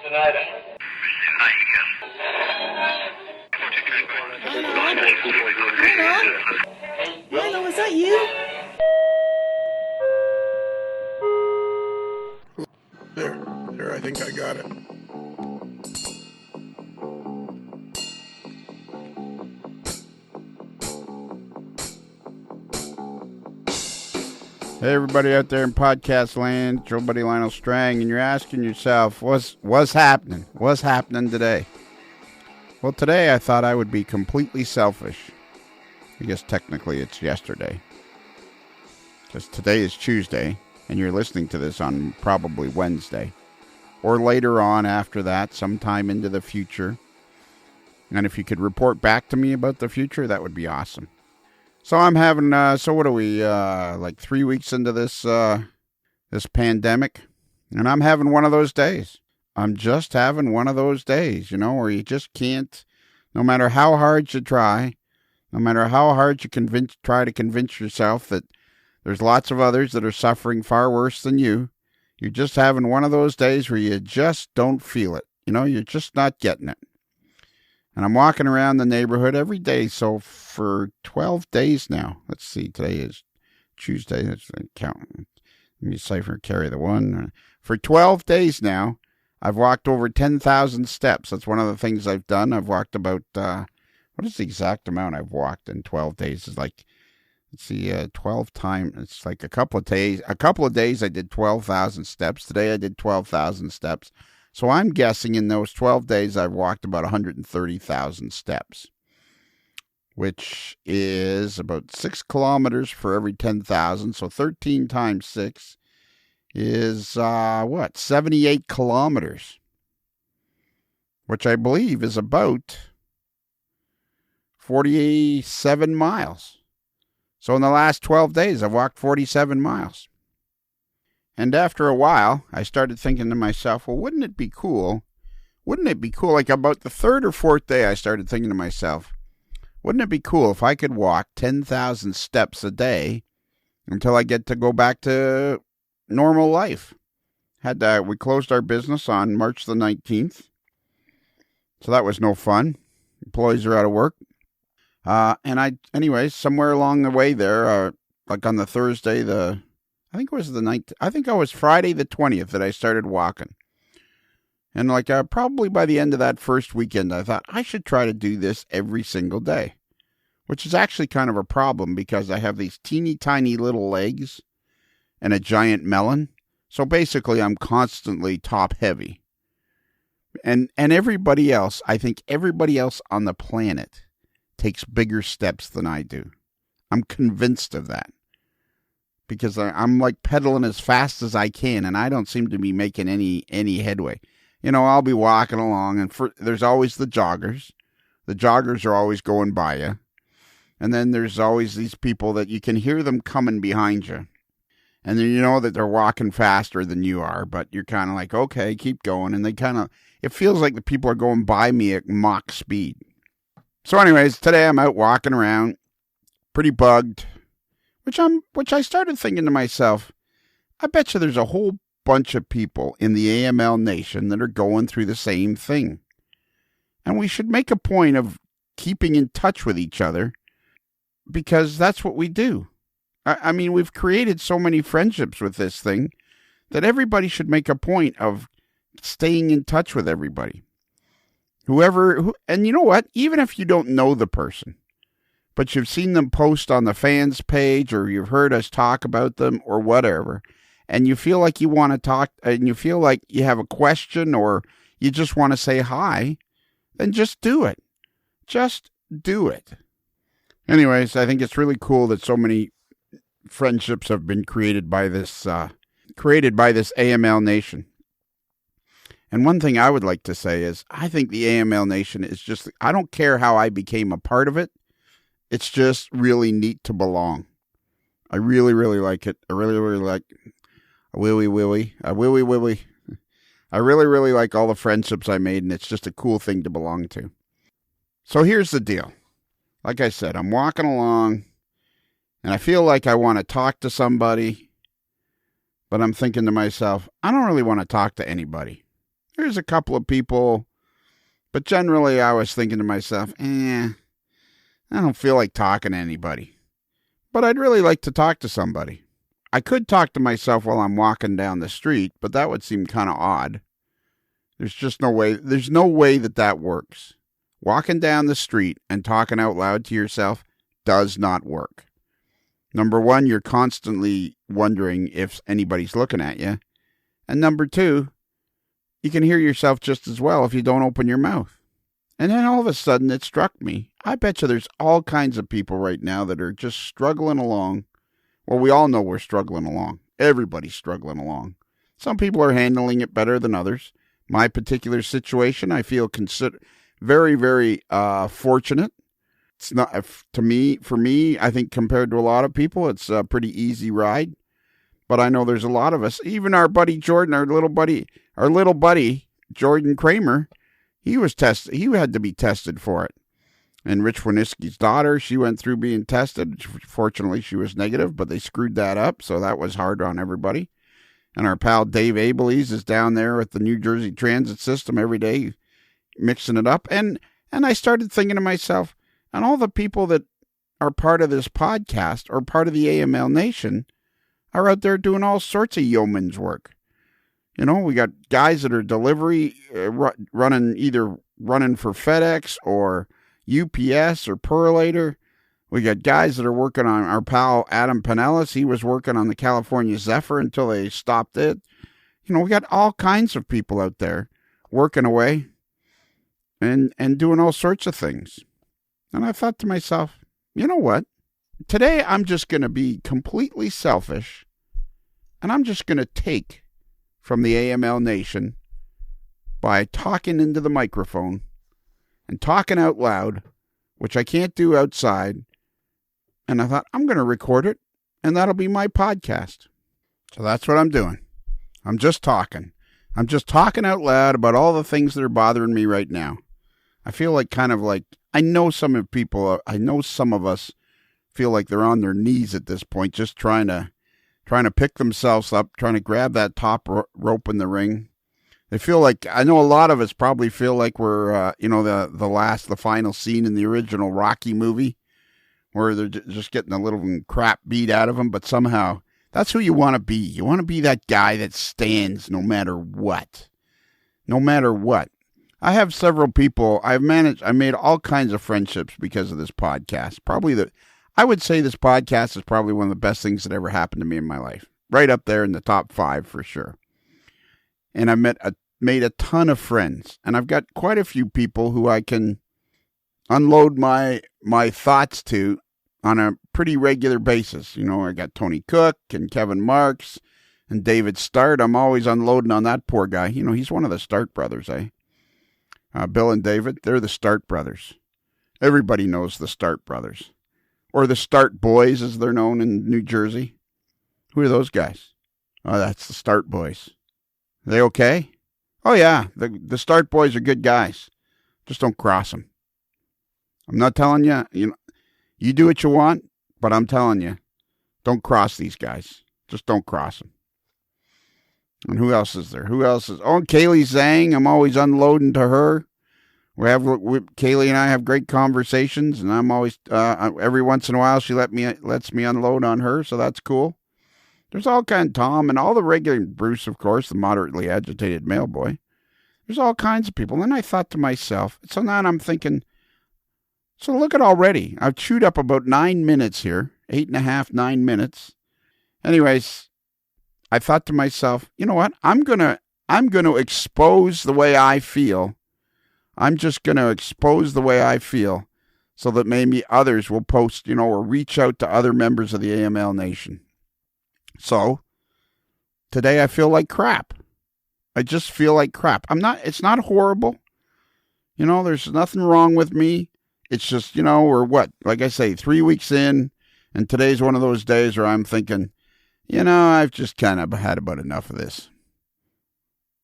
Milo, is that you? There, I think I got it. Hey, everybody out there in podcast land, Joe Buddy Lionel Strang, and you're asking yourself, what's happening? What's happening today? Well, today I thought I would be completely selfish. I guess technically it's yesterday, because today is Tuesday, and you're listening to this on probably Wednesday, or later on after that, sometime into the future. And if you could report back to me about the future, that would be awesome. So I'm having, so what are we, like 3 weeks into this pandemic? And I'm having one of those days. I'm just having one of those days, where you just can't, no matter how hard you try, no matter how hard you try to convince yourself that there's lots of others that are suffering far worse than you, you're just having one of those days where you just don't feel it. You're just not getting it. And I'm walking around the neighborhood every day. So for 12 days now, let's see, today is Tuesday. Let's count. Let me cipher, carry the one. For 12 days now, I've walked over 10,000 steps. That's one of the things I've done. I've walked about, what is the exact amount I've walked in 12 days? It's like, let's see, 12 times. It's like a couple of days. A couple of days I did 12,000 steps. Today I did 12,000 steps. So I'm guessing in those 12 days, I've walked about 130,000 steps, which is about 6 kilometers for every 10,000. So 13 times 6 is, 78 kilometers, which I believe is about 47 miles. So in the last 12 days, I've walked 47 miles. And after a while, I started thinking to myself, well, wouldn't it be cool? Like about the third or fourth day, I started thinking to myself, wouldn't it be cool if I could walk 10,000 steps a day until I get to go back to normal life? We closed our business on March the 19th. So that was no fun. Employees are out of work. Anyways, somewhere along the way there, like on the Thursday, I think it was Friday the 20th that I started walking. And probably by the end of that first weekend, I thought I should try to do this every single day, which is actually kind of a problem because I have these teeny tiny little legs and a giant melon. So basically I'm constantly top heavy. And everybody else, I think everybody else on the planet takes bigger steps than I do. I'm convinced of that. Because I'm like pedaling as fast as I can, and I don't seem to be making any headway. I'll be walking along, and there's always the joggers. The joggers are always going by you. And then there's always these people that you can hear them coming behind you. And then you know that they're walking faster than you are, but you're kind of like, okay, keep going. And it feels like the people are going by me at Mach speed. So anyways, today I'm out walking around, pretty bugged. Which I started thinking to myself, I bet you there's a whole bunch of people in the AML Nation that are going through the same thing. And we should make a point of keeping in touch with each other because that's what we do. I mean, we've created so many friendships with this thing that everybody should make a point of staying in touch with everybody. And you know what? Even if you don't know the person, but you've seen them post on the fans page or you've heard us talk about them or whatever, and you feel like you want to talk and you feel like you have a question or you just want to say hi, then just do it. Just do it. Anyways, I think it's really cool that so many friendships have been created by this AML Nation. And one thing I would like to say is I think the AML Nation is just, I don't care how I became a part of it. It's just really neat to belong. I really, really like it. I really, really like I really, really like all the friendships I made, and it's just a cool thing to belong to. So here's the deal. Like I said, I'm walking along, and I feel like I want to talk to somebody, but I'm thinking to myself, I don't really want to talk to anybody. There's a couple of people, but generally I was thinking to myself, I don't feel like talking to anybody. But I'd really like to talk to somebody. I could talk to myself while I'm walking down the street, but that would seem kind of odd. There's just no way. There's no way that works. Walking down the street and talking out loud to yourself does not work. Number one, you're constantly wondering if anybody's looking at you. And number two, you can hear yourself just as well if you don't open your mouth. And then all of a sudden it struck me. I bet you there's all kinds of people right now that are just struggling along. Well, we all know we're struggling along. Everybody's struggling along. Some people are handling it better than others. My particular situation, I feel very, very fortunate. It's not for me, I think compared to a lot of people, it's a pretty easy ride. But I know there's a lot of us, even our buddy Jordan, our little buddy Jordan Kramer, he was tested. He had to be tested for it. And Rich Winiski's daughter, she went through being tested. Fortunately, she was negative, but they screwed that up, so that was hard on everybody. And our pal Dave Abelies is down there at the New Jersey Transit System every day, mixing it up. And I started thinking to myself, and all the people that are part of this podcast or part of the AML Nation are out there doing all sorts of yeoman's work. You know, we got guys that are delivery, either running for FedEx or UPS or Perlator. We got guys that are working on our pal Adam Pinellas. He was working on the California Zephyr until they stopped it. You know, we got all kinds of people out there working away and doing all sorts of things. And I thought to myself, you know what? Today I'm just going to be completely selfish, and I'm just going to take from the AML Nation by talking into the microphone and talking out loud, which I can't do outside. And I thought, I'm going to record it, and that'll be my podcast. So that's what I'm doing. I'm just talking. I'm just talking out loud about all the things that are bothering me right now. I feel like I know some of us feel like they're on their knees at this point, just trying to pick themselves up, trying to grab that top rope in the ring. They feel like, I know a lot of us probably feel like we're, the final scene in the original Rocky movie, where they're just getting a little crap beat out of them, but somehow that's who you want to be. You want to be that guy that stands no matter what. No matter what. I have several people, I made all kinds of friendships because of this podcast. I would say this podcast is probably one of the best things that ever happened to me in my life. Right up there in the top 5 for sure. And I made a ton of friends. And I've got quite a few people who I can unload my thoughts to on a pretty regular basis. You know, I got Tony Cook and Kevin Marks and David Start. I'm always unloading on that poor guy. You know, he's one of the Start brothers, eh? Bill and David, they're the Start brothers. Everybody knows the Start brothers. Or the Start boys, as they're known in New Jersey. Who are those guys? Oh, that's the Start boys. Are they okay? Oh, yeah. The Start boys are good guys. Just don't cross them. I'm not telling you, you do what you want, but I'm telling you, don't cross these guys. Just don't cross them. And who else is there? Oh, Kaylee Zhang. I'm always unloading to her. Kaylee and I have great conversations, and I'm always, every once in a while, she lets me unload on her, so that's cool. There's all kinds, Tom, and all the regular, Bruce, of course, the moderately agitated mail boy. There's all kinds of people. And then I thought to myself, so now I'm thinking, so look at already. I've chewed up about 9 minutes here, 8.5, 9 minutes. Anyways, I thought to myself, you know what? I'm gonna expose the way I feel. I'm just gonna expose the way I feel, so that maybe others will post, or reach out to other members of the AML Nation. So today I feel like crap. I just feel like crap. It's not horrible. There's nothing wrong with me. It's just, we're like I say, 3 weeks in, and today's one of those days where I'm thinking, I've just kind of had about enough of this.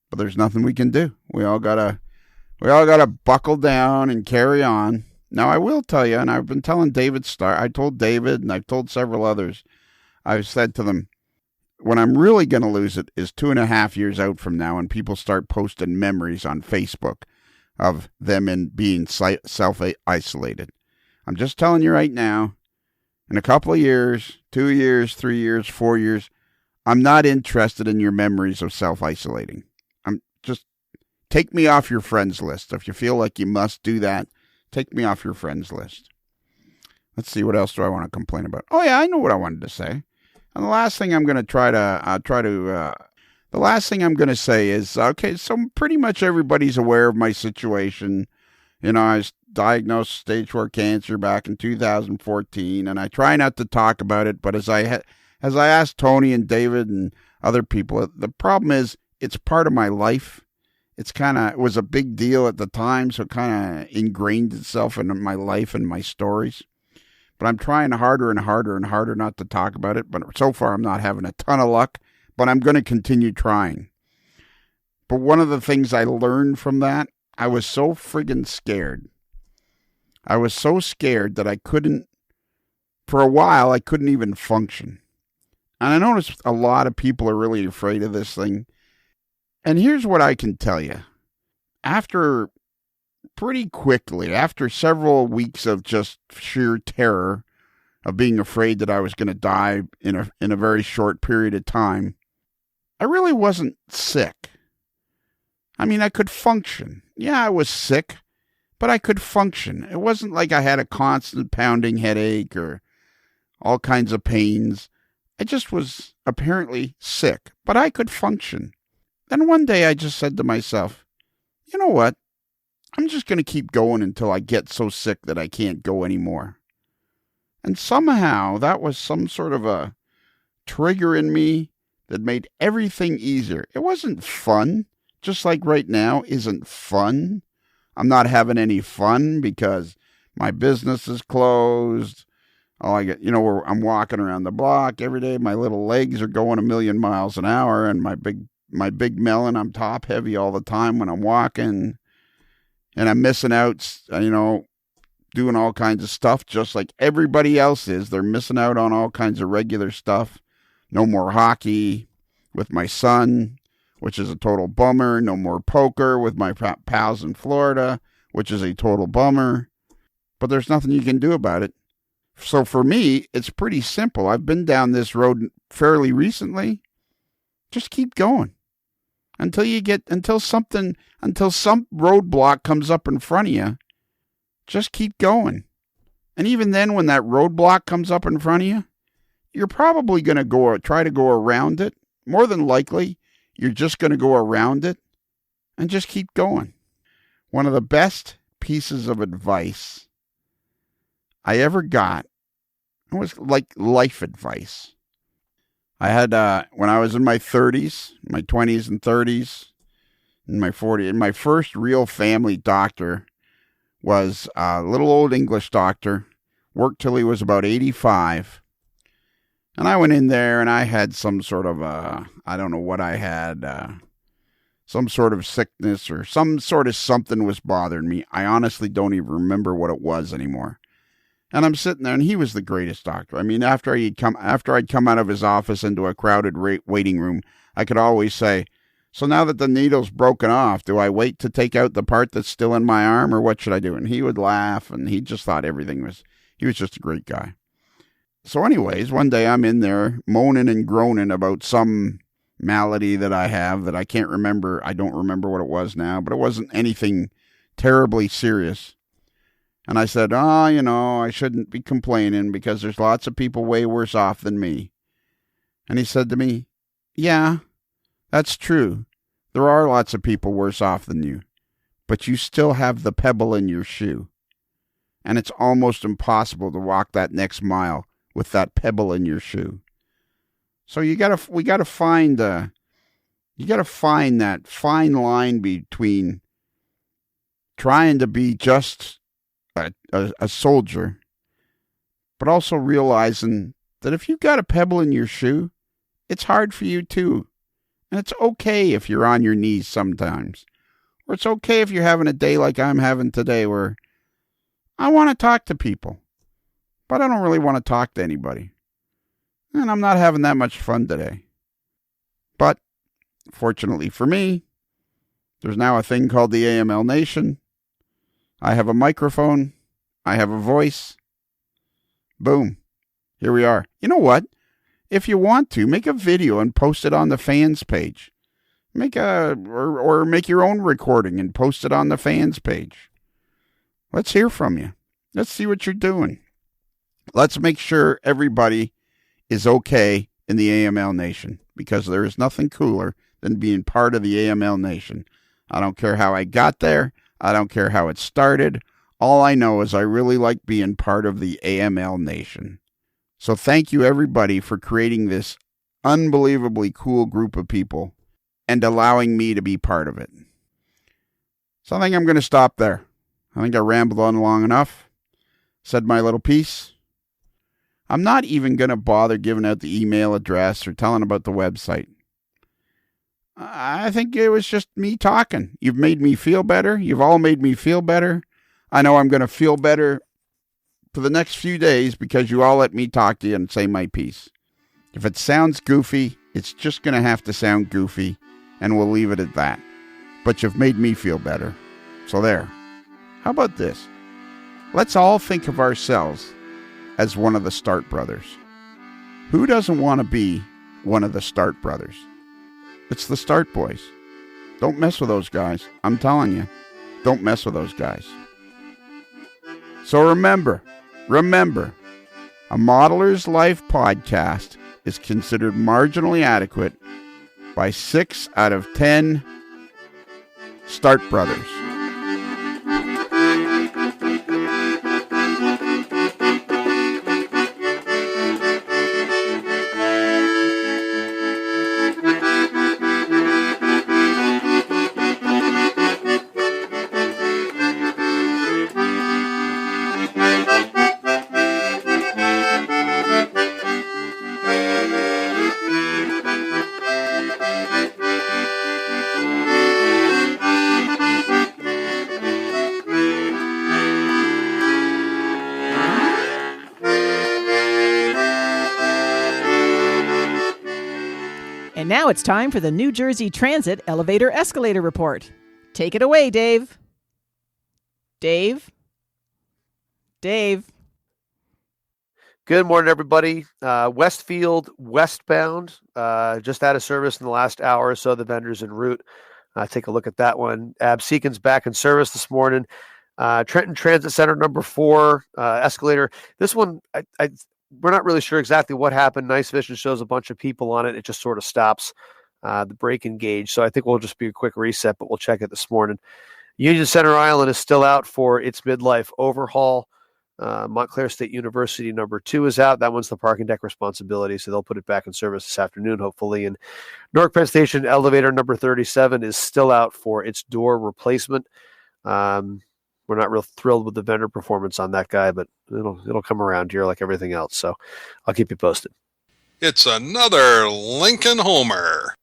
But there's nothing we can do. We all gotta buckle down and carry on. Now, I will tell you, and I've been telling David Starr, I told David, and I've told several others, I've said to them, when I'm really going to lose it is 2.5 years out from now, when people start posting memories on Facebook of them in being self-isolated. I'm just telling you right now, in a couple of years, 2 years, 3 years, 4 years, I'm not interested in your memories of self-isolating. Just take me off your friends list. If you feel like you must do that, take me off your friends list. Let's see, what else do I want to complain about? Oh yeah, I know what I wanted to say. And the last thing I'm going to the last thing I'm going to say is, okay, so pretty much everybody's aware of my situation. You know, I was diagnosed stage 4 cancer back in 2014, and I try not to talk about it, but as I asked Tony and David and other people, the problem is it's part of my life. It was a big deal at the time, so it kind of ingrained itself in my life and my stories. But I'm trying harder and harder and harder not to talk about it. But so far, I'm not having a ton of luck. But I'm going to continue trying. But one of the things I learned from that, I was so friggin' scared. I was so scared that for a while, I couldn't even function. And I noticed a lot of people are really afraid of this thing. And here's what I can tell you. Pretty quickly, after several weeks of just sheer terror of being afraid that I was going to die in a very short period of time, I really wasn't sick. I mean, I could function. Yeah, I was sick, but I could function. It wasn't like I had a constant pounding headache or all kinds of pains. I just was apparently sick, but I could function. Then one day I just said to myself, you know what? I'm just going to keep going until I get so sick that I can't go anymore. And somehow that was some sort of a trigger in me that made everything easier. It wasn't fun, just like right now isn't fun. I'm not having any fun because my business is closed. I'm walking around the block every day. My little legs are going 1,000,000 miles an hour, and my big melon, I'm top heavy all the time when I'm walking. And I'm missing out, doing all kinds of stuff just like everybody else is. They're missing out on all kinds of regular stuff. No more hockey with my son, which is a total bummer. No more poker with my pals in Florida, which is a total bummer. But there's nothing you can do about it. So for me, it's pretty simple. I've been down this road fairly recently. Just keep going. Until some roadblock comes up in front of you, just keep going. And even then, when that roadblock comes up in front of you, you're probably going to try to go around it. More than likely, you're just going to go around it and just keep going. One of the best pieces of advice I ever got, it was like life advice. I had, when I was in my 30s, my 20s and 30s, in my 40s, and my first real family doctor was a little old English doctor, worked till he was about 85. And I went in there and I had some sort of, I don't know what I had, some sort of sickness or some sort of something was bothering me. I honestly don't even remember what it was anymore. And I'm sitting there, and he was the greatest doctor. I mean, after I'd come out of his office into a crowded waiting room, I could always say, so now that the needle's broken off, do I wait to take out the part that's still in my arm, or what should I do? And he would laugh, and he just thought he was just a great guy. So anyways, one day I'm in there moaning and groaning about some malady that I have that I can't remember. I don't remember what it was now, but it wasn't anything terribly serious. And I said, I shouldn't be complaining because there's lots of people way worse off than me. And he said to me, yeah, that's true. There are lots of people worse off than you, but you still have the pebble in your shoe. And it's almost impossible to walk that next mile with that pebble in your shoe. So we gotta find that fine line between trying to be just a soldier, but also realizing that if you've got a pebble in your shoe, it's hard for you too. And it's okay if you're on your knees sometimes. Or it's okay if you're having a day like I'm having today where I want to talk to people, but I don't really want to talk to anybody. And I'm not having that much fun today. Fortunately for me, there's now a thing called the AML Nation. I have a microphone. I have a voice. Boom. Here we are. You know what? If you want to, make a video and post it on the fans page. Make your own recording and post it on the fans page. Let's hear from you. Let's see what you're doing. Let's make sure everybody is okay in the AML Nation, because there is nothing cooler than being part of the AML Nation. I don't care how I got there. I don't care how it started. All I know is I really like being part of the AML Nation. So thank you, everybody, for creating this unbelievably cool group of people and allowing me to be part of it. So I think I'm going to stop there. I think I rambled on long enough. Said my little piece. I'm not even going to bother giving out the email address or telling about the website. I think it was just me talking. You've made me feel better. You've all made me feel better. I know I'm going to feel better for the next few days because you all let me talk to you and say my piece. If it sounds goofy, it's just going to have to sound goofy, and we'll leave it at that. But you've made me feel better. So there. How about this? Let's all think of ourselves as one of the Start Brothers. Who doesn't want to be one of the Start Brothers? It's the Start Boys. Don't mess with those guys. I'm telling you, don't mess with those guys. So remember, a Modeler's Life podcast is considered marginally adequate by 6 out of 10 Start Brothers. And now it's time for the New Jersey Transit Elevator Escalator Report. Take it away, Dave. Dave? Good morning, everybody. Westfield westbound, just out of service in the last hour or so. The vendor's en route. Take a look at that one. Absecon's back in service this morning. Trenton Transit Center number 4 escalator. This one, we're not really sure exactly what happened. Nice Vision shows a bunch of people on it. It just sort of stops the brake engage. So I think we'll just be a quick reset, but we'll check it this morning. Union Center Island is still out for its midlife overhaul. Montclair State University number 2 is out. That one's the parking deck responsibility, so they'll put it back in service this afternoon, hopefully. And Newark Penn Station elevator number 37 is still out for its door replacement. We're not real thrilled with the vendor performance on that guy, but it'll come around here like everything else. So I'll keep you posted. It's another Lincoln Homer.